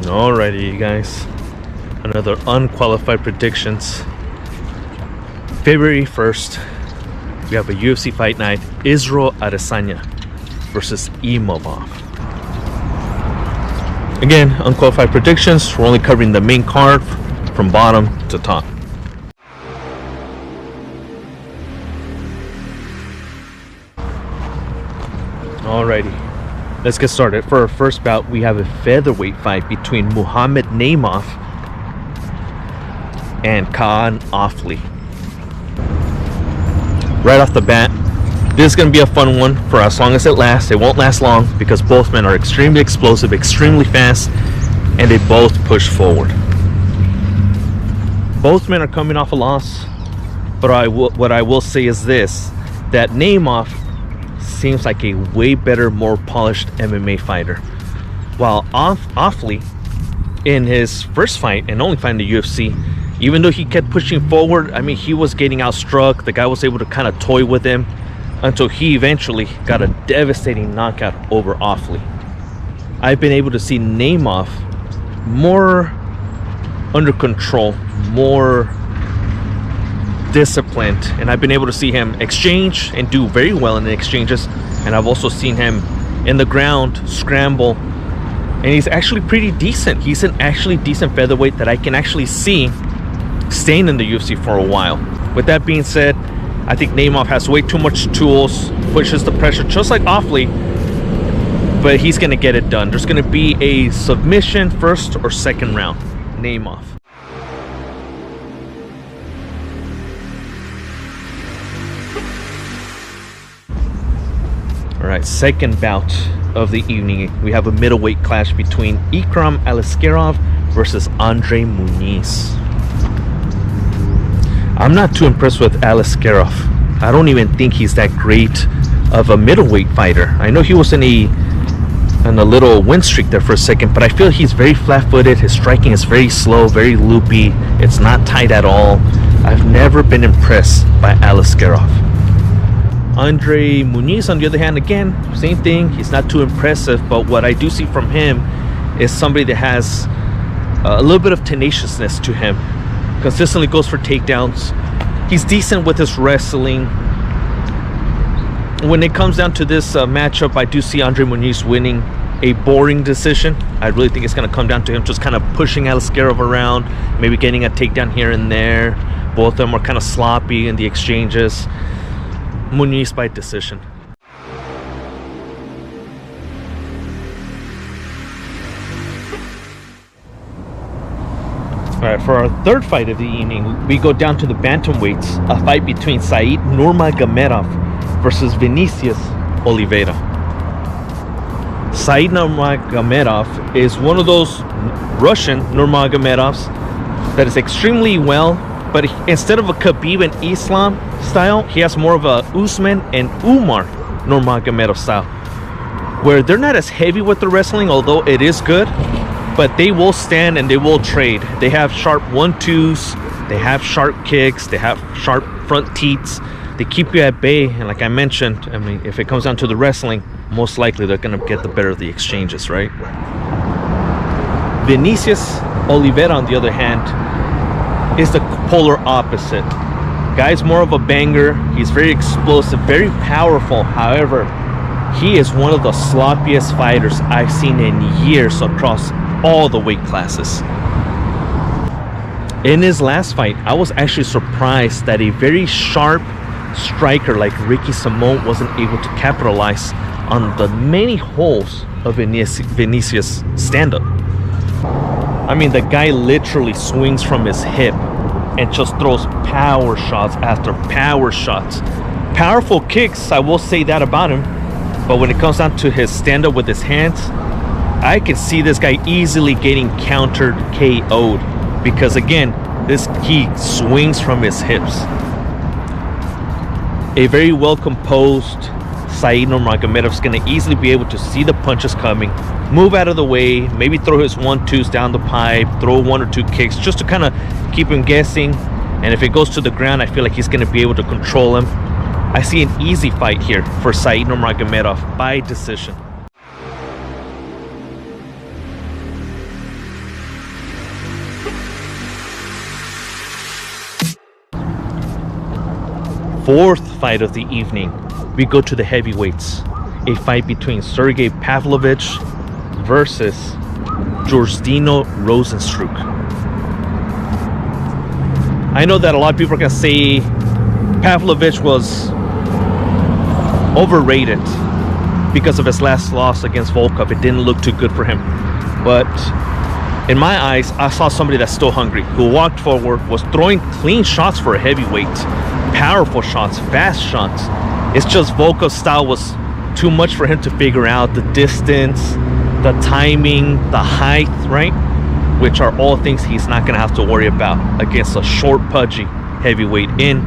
Alrighty, you guys. Another unqualified predictions. February 1st, we have a UFC fight night. Israel Adesanya versus Imavov. Again, unqualified predictions. We're only covering the main card from bottom to top. Alrighty, let's get started. For our first bout, we have a featherweight fight between Naimov and Ofli. Right off the bat, this is going to be a fun one for as long as it lasts. It won't last long because both men are extremely explosive, extremely fast, and they both push forward. Both men are coming off a loss, but what I will say is this, that Naimov seems like a way better, more polished MMA fighter, while Ofli, in his first fight and only fight in the UFC, even though he kept pushing forward, I mean, he was getting outstruck. The guy was able to kind of toy with him until he eventually got a devastating knockout over Ofli. I've been able to see Naimov more under control, more disciplined, and I've been able to see him exchange and do very well in the exchanges, and I've also seen him in the ground scramble, and he's actually pretty decent. He's an actually decent featherweight that I can actually see staying in the UFC for a while. With that being said, I think Naimov has way too much tools, pushes the pressure just like Ofli, but he's gonna get it done. There's gonna be a submission first or second round. Naimov. Alright, second bout of the evening. We have a middleweight clash between Aliskerov versus Muniz. I'm not too impressed with Aliskerov. I don't even think he's that great of a middleweight fighter. I know he was in a little win streak there for a second, but I feel he's very flat-footed. His striking is very slow, very loopy. It's not tight at all. I've never been impressed by Aliskerov. Muniz, on the other hand, again, same thing. He's not too impressive, but what I do see from him is somebody that has a little bit of tenaciousness to him. Consistently goes for takedowns. He's decent with his wrestling. When it comes down to this matchup, I do see Muniz winning a boring decision. I really think it's going to come down to him just kind of pushing Aliskerov around, maybe getting a takedown here and there. Both of them are kind of sloppy in the exchanges. Muniz by decision. Alright, for our third fight of the evening, we go down to the bantamweights, a fight between Nurmagovedov versus Vinicius Oliveira. Nurmagovedov is one of those Russian Nurmagomedovs that is extremely well, but instead of a Khabib and Islam style, he has more of a Usman and Umar Nurmagomedov style, where they're not as heavy with the wrestling, although it is good, but they will stand and they will trade. They have sharp 1-2s, they have sharp kicks, they have sharp front teats. They keep you at bay, and like I mentioned, I mean, if it comes down to the wrestling, most likely they're gonna get the better of the exchanges, right? Vinicius Oliveira, on the other hand, is the polar opposite. Guy's more of a banger. He's very explosive, very powerful. However, he is one of the sloppiest fighters I've seen in years across all the weight classes. In his last fight, I was actually surprised that a very sharp striker like Ricky Simon wasn't able to capitalize on the many holes of Vinicius' stand-up. I mean, the guy literally swings from his hip and just throws power shots after power shots. Powerful kicks, I will say that about him, but when it comes down to his stand-up with his hands, I can see this guy easily getting countered, KO'd, because again, he swings from his hips. A very well composed Nurmagomedov is going to easily be able to see the punches coming, move out of the way, maybe throw his 1-2s down the pipe, throw 1 or 2 kicks just to kind of keep him guessing. And if it goes to the ground, I feel like he's going to be able to control him. I see an easy fight here for Nurmagomedov by decision. fourth fight of the evening, we go to the heavyweights. A fight between Sergey Pavlovich versus Nurmagovedov Rozenstruik. I know that a lot of people are going to say Pavlovich was overrated because of his last loss against Volkov. It didn't look too good for him. But in my eyes, I saw somebody that's still hungry, who walked forward, was throwing clean shots for a heavyweight. Powerful shots, fast shots. It's just Volkov's style was too much for him to figure out. The distance, the timing, the height, right? Which are all things he's not going to have to worry about against a short, pudgy heavyweight in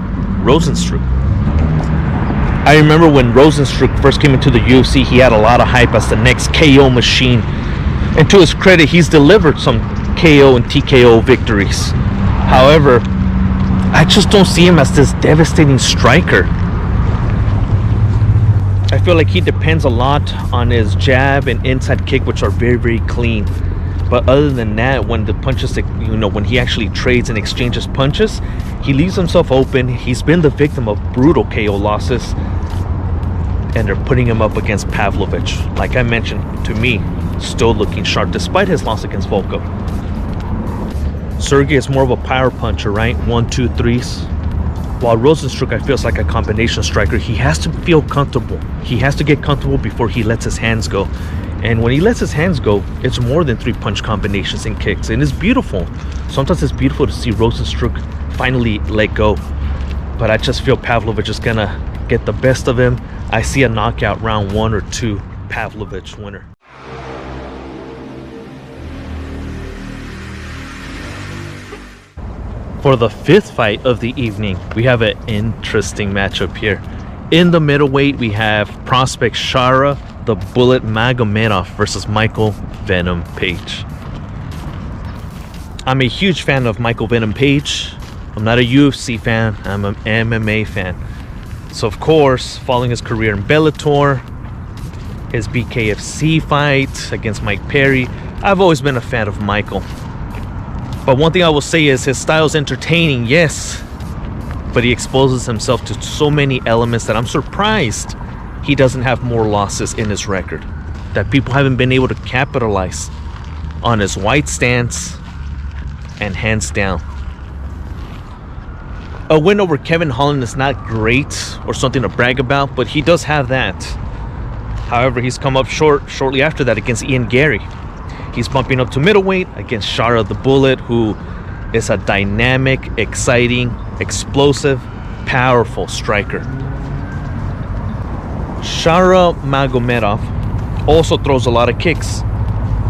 Rozenstruik. I remember when Rozenstruik first came into the UFC, he had a lot of hype as the next KO machine. And to his credit, he's delivered some KO and TKO victories. However, I just don't see him as this devastating striker. I feel like he depends a lot on his jab and inside kick, which are very, very clean. But other than that, when the punches, when he actually trades and exchanges punches, he leaves himself open. He's been the victim of brutal KO losses. And they're putting him up against Pavlovich. Like I mentioned, to me, still looking sharp despite his loss against Volkov. Sergey is more of a power puncher, right? 1, 2, 3s. While Rozenstruik, I feel, is like a combination striker. He has to feel comfortable. He has to get comfortable before he lets his hands go. And when he lets his hands go, it's more than 3 punch combinations and kicks. And it's beautiful. Sometimes it's beautiful to see Rozenstruik finally let go. But I just feel Pavlovich is going to get the best of him. I see a knockout round 1 or 2 Pavlovich winner. For the 5th fight of the evening, we have an interesting matchup here. In the middleweight, we have prospect Shara the Bullet Magomedov versus Michael Venom Page. I'm a huge fan of Michael Venom Page. I'm not a UFC fan, I'm an MMA fan. So of course, following his career in Bellator, his BKFC fight against Mike Perry, I've always been a fan of Michael. But one thing I will say is his style is entertaining, yes, but he exposes himself to so many elements that I'm surprised he doesn't have more losses in his record. That people haven't been able to capitalize on his white stance and hands down. A win over Kevin Holland is not great or something to brag about, but he does have that. However, he's come up short shortly after that against Ian Gary. He's bumping up to middleweight against Shara the Bullet, who is a dynamic, exciting, explosive, powerful striker. Shara Magomedov also throws a lot of kicks.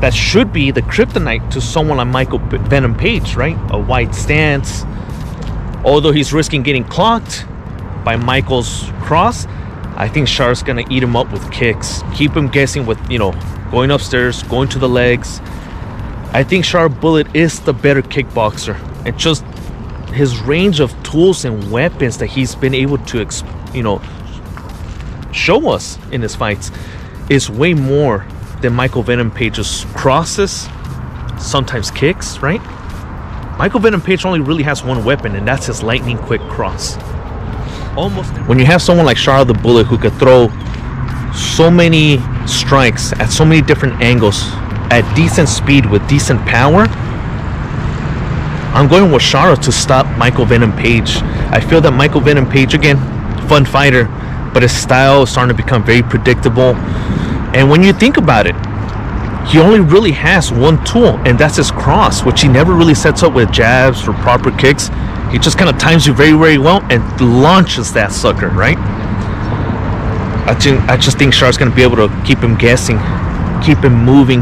That should be the kryptonite to someone like Michael Venom Page, right? A white stance. Although he's risking getting clocked by Michael's cross, I think Shara's going to eat him up with kicks. Keep him guessing with, going upstairs, going to the legs. I think Shara Bullet is the better kickboxer. And just his range of tools and weapons that he's been able to, show us in his fights is way more than Michael Venom Page's crosses, sometimes kicks, right? Michael Venom Page only really has one weapon, and that's his lightning quick cross. Almost when you have someone like Shara the Bullet who could throw so many strikes at so many different angles at decent speed with decent power, I'm going with Shara to stop Michael Venom Page. I feel that Michael Venom Page, again, fun fighter, but his style is starting to become very predictable. And when you think about it, he only really has one tool, and that's his cross, which he never really sets up with jabs or proper kicks. He just kind of times you very, very well and launches that sucker, right? I just think Shara's going to be able to keep him guessing, keep him moving,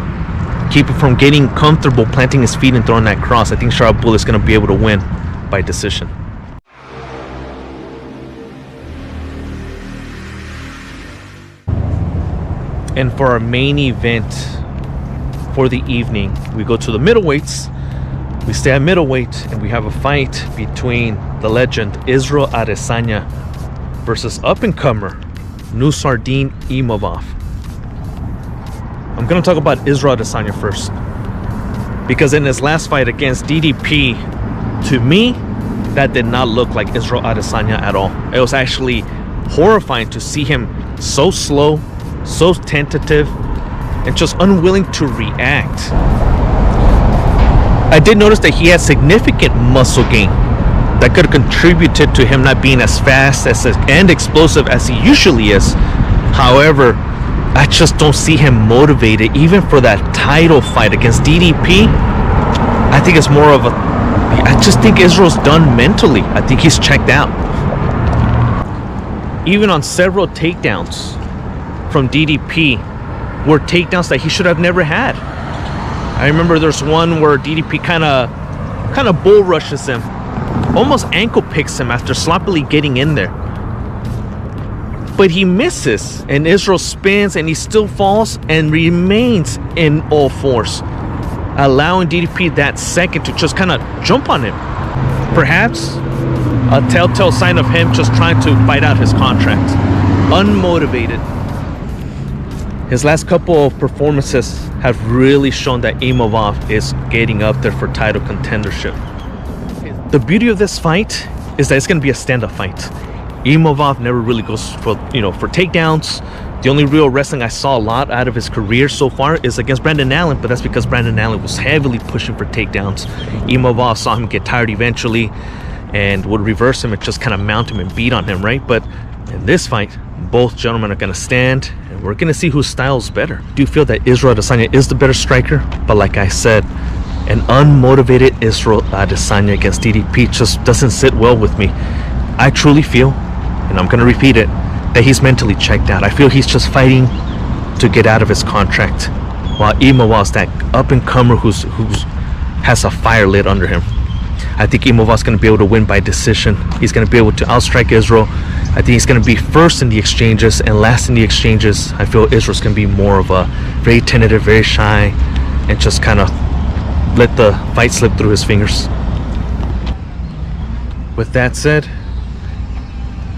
keep him from getting comfortable planting his feet and throwing that cross. I think Shara Bullet is going to be able to win by decision. And for our main event for the evening, we go to the middleweights. We stay at middleweight, and we have a fight between the legend Israel Adesanya versus up-and-comer Nurmagovedov Imavov. I'm going to talk about Israel Adesanya first, because in his last fight against DDP, to me, that did not look like Israel Adesanya at all. It was actually horrifying to see him so slow, so tentative, and just unwilling to react. I did notice that he had significant muscle gain that could have contributed to him not being as fast and explosive as he usually is. However, I just don't see him motivated even for that title fight against DDP. I think it's more of I just think Israel's done mentally. I think he's checked out. Even on several takedowns from DDP were takedowns that he should have never had. I remember there's one where DDP kind of bull rushes him, almost ankle picks him after sloppily getting in there. But he misses, and Israel spins, and he still falls and remains in all fours, allowing DDP that second to just kind of jump on him. Perhaps a telltale sign of him just trying to fight out his contract. Unmotivated. His last couple of performances have really shown that Imavov is getting up there for title contendership. The beauty of this fight is that it's going to be a stand-up fight. Imavov never really goes for takedowns. The only real wrestling I saw a lot out of his career so far is against Brandon Allen, but that's because Brandon Allen was heavily pushing for takedowns. Imavov saw him get tired eventually and would reverse him and just kind of mount him and beat on him, right? But in this fight, both gentlemen are going to stand, and we're going to see whose style is better. I do feel that Israel Adesanya is the better striker, but like I said, an unmotivated Israel Adesanya against DDP just doesn't sit well with me. I truly feel, and I'm going to repeat it, that he's mentally checked out. I feel he's just fighting to get out of his contract, while Imavov's that up-and-comer who has a fire lit under him. I think Imavov's going to be able to win by decision. He's going to be able to outstrike Israel. I think he's going to be first in the exchanges and last in the exchanges. I feel Israel's going to be more of a very tentative, very shy, and just kind of let the fight slip through his fingers. With that said,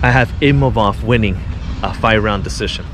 I have Imavov winning a 5-round decision.